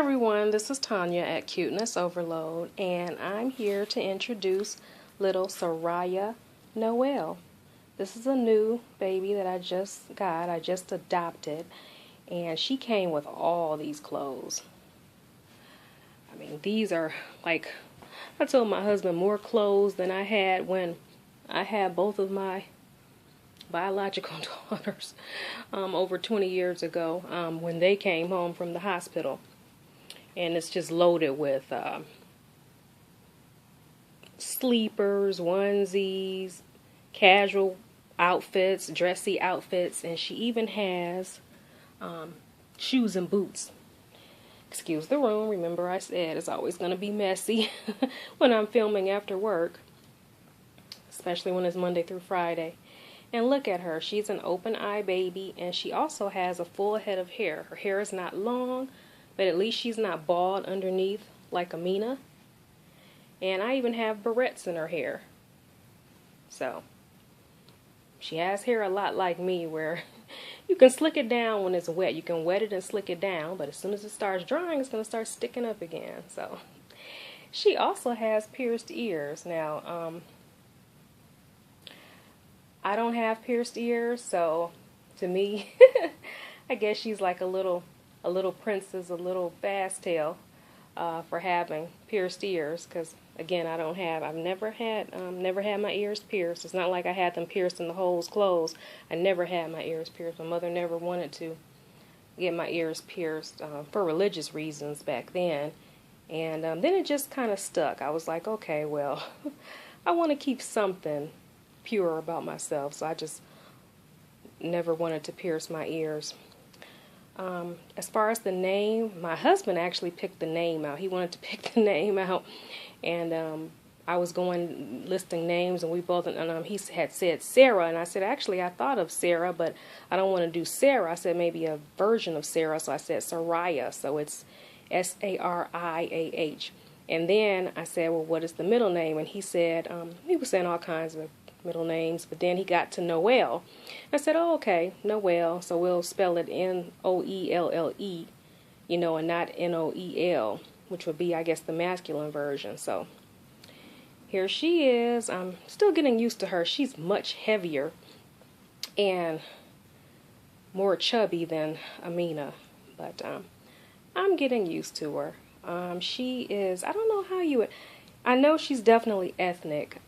everyone, this is Tanya at Cuteness Overload, and I'm here to introduce little Sariah Noelle. This is a new baby that I just got, I just adopted, and she came with all these clothes. I mean, these are like, I told my husband, more clothes than I had when I had both of my biological daughters over 20 years ago when they came home from the hospital. And it's just loaded with sleepers, onesies, casual outfits, dressy outfits, and she even has shoes and boots. Excuse the room. Remember I said it's always going to be messy when I'm filming after work, especially when it's Monday through Friday. And look at her. She's an open eye baby, and she also has a full head of hair. Her hair is not long, but at least she's not bald underneath like Amina. And I even have barrettes in her hair. So she has hair a lot like me, where you can slick it down when it's wet. You can wet it and slick it down, but as soon as it starts drying, it's going to start sticking up again. So she also has pierced ears. Now, I don't have pierced ears, so to me, I guess she's like a little princess, a little fast tail for having pierced ears. Because again, I've never had my ears pierced. It's not like I had them pierced in the holes closed. I never had my ears pierced. My mother never wanted to get my ears pierced for religious reasons back then. And then it just kind of stuck. I was like, okay, well, I want to keep something pure about myself, so I just never wanted to pierce my ears. As far as the name, my husband actually picked the name out. He wanted to pick the name out, and I was going listing names, and we both, and he had said Sarah, and I said, actually, I thought of Sarah, but I don't want to do Sarah. I said maybe a version of Sarah, so I said Sariah, so it's Sariah. And then I said, well, what is the middle name? And he said, he was saying all kinds of middle names, but then he got to Noelle. I said, oh, okay, Noelle, so we'll spell it Noelle, and not Noel, which would be, I guess, the masculine version. So here she is. I'm still getting used to her. She's much heavier and more chubby than Amina, but I'm getting used to her. She is, I don't know how you would, I know she's definitely ethnic.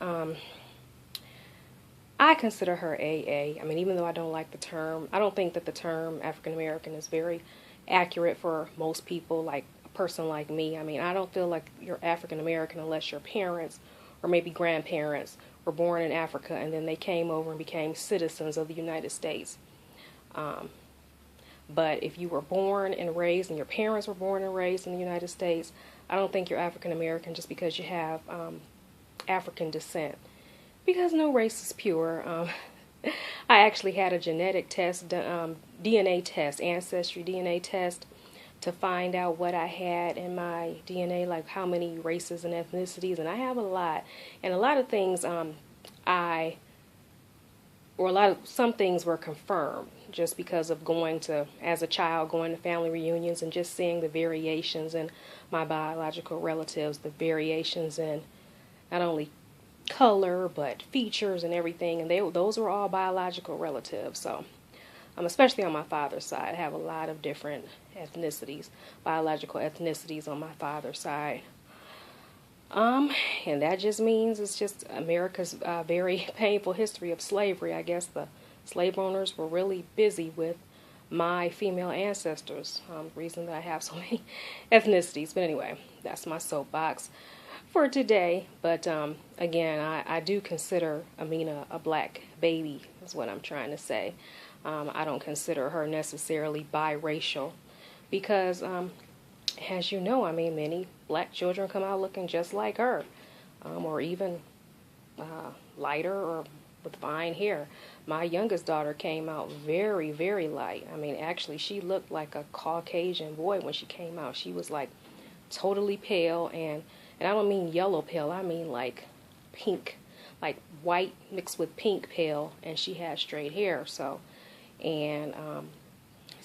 I consider her AA. I mean, even though I don't like the term, I don't think that the term African American is very accurate for most people, like a person like me. I mean, I don't feel like you're African American unless your parents or maybe grandparents were born in Africa and then they came over and became citizens of the United States. But if you were born and raised and your parents were born and raised in the United States, I don't think you're African American just because you have African descent. Because no race is pure. I actually had a genetic test, DNA test, ancestry DNA test, to find out what I had in my DNA, like how many races and ethnicities, and I have a lot. And a lot of things some things were confirmed just because of as a child, going to family reunions and just seeing the variations in my biological relatives, the variations in not only color but features and everything, and those were all biological relatives. So especially on my father's side, I have a lot of different ethnicities, biological ethnicities on my father's side, and that just means it's just America's very painful history of slavery. I guess the slave owners were really busy with my female ancestors, reason that I have so many ethnicities. But anyway, that's my soapbox for today. But again, I do consider Amina a black baby, is what I'm trying to say. I don't consider her necessarily biracial because, as you know, I mean, many black children come out looking just like her, or even lighter or with fine hair. My youngest daughter came out very, very light. I mean, actually, she looked like a Caucasian boy when she came out. She was like totally pale, and I don't mean yellow pale, I mean like pink, like white mixed with pink pale, and she had straight hair. So, and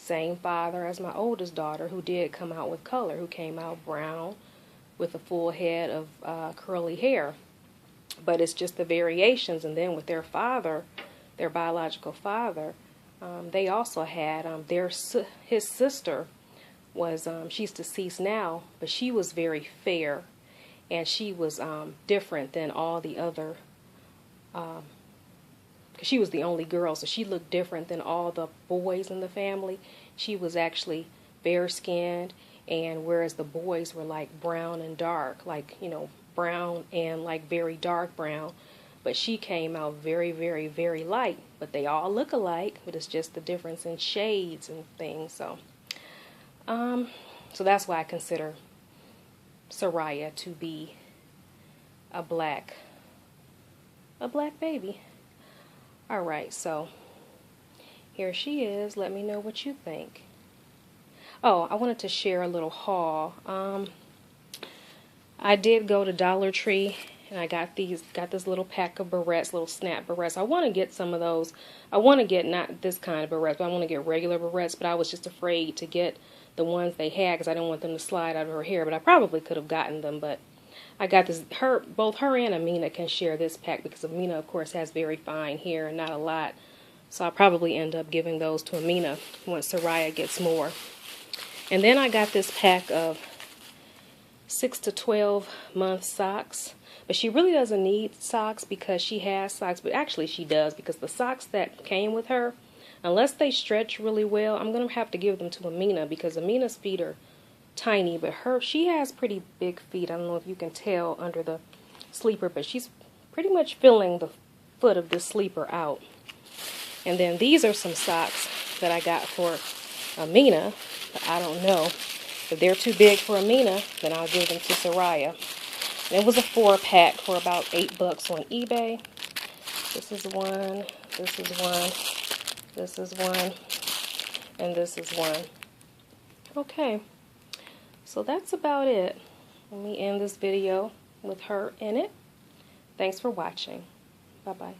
same father as my oldest daughter, who did come out with color, who came out brown with a full head of curly hair. But it's just the variations. And then with their father, their biological father, they also had his sister was she's deceased now, but she was very fair, and she was different than all the other. Because she was the only girl, so she looked different than all the boys in the family. She was actually fair-skinned, and whereas the boys were like brown and dark, like, you know, brown and like very dark brown, but she came out very, very, very light. But they all look alike, but it's just the difference in shades and things. So that's why I consider Sariah to be a black baby. All right, so here she is. Let me know what you think. Oh, I wanted to share a little haul. I did go to Dollar Tree, and I got this little pack of barrettes, little snap barrettes. I want to get some of those. I want to get not this kind of barrettes, but I want to get regular barrettes, but I was just afraid to get the ones they had because I didn't want them to slide out of her hair, but I probably could have gotten them. But I got this, both her and Amina can share this pack because Amina, of course, has very fine hair and not a lot. So I'll probably end up giving those to Amina once Sariah gets more. And then I got this pack of 6 to 12 month socks. But she really doesn't need socks because she has socks. But actually she does, because the socks that came with her, unless they stretch really well, I'm going to have to give them to Amina because Amina's feet are tiny. But she has pretty big feet. I don't know if you can tell under the sleeper, but she's pretty much filling the foot of this sleeper out. And then these are some socks that I got for Amina. But I don't know. If they're too big for Amina, then I'll give them to Sariah. And it was a 4-pack for about $8 on eBay. This is one, this is one, this is one, and this is one. Okay, so that's about it. Let me end this video with her in it. Thanks for watching. Bye-bye.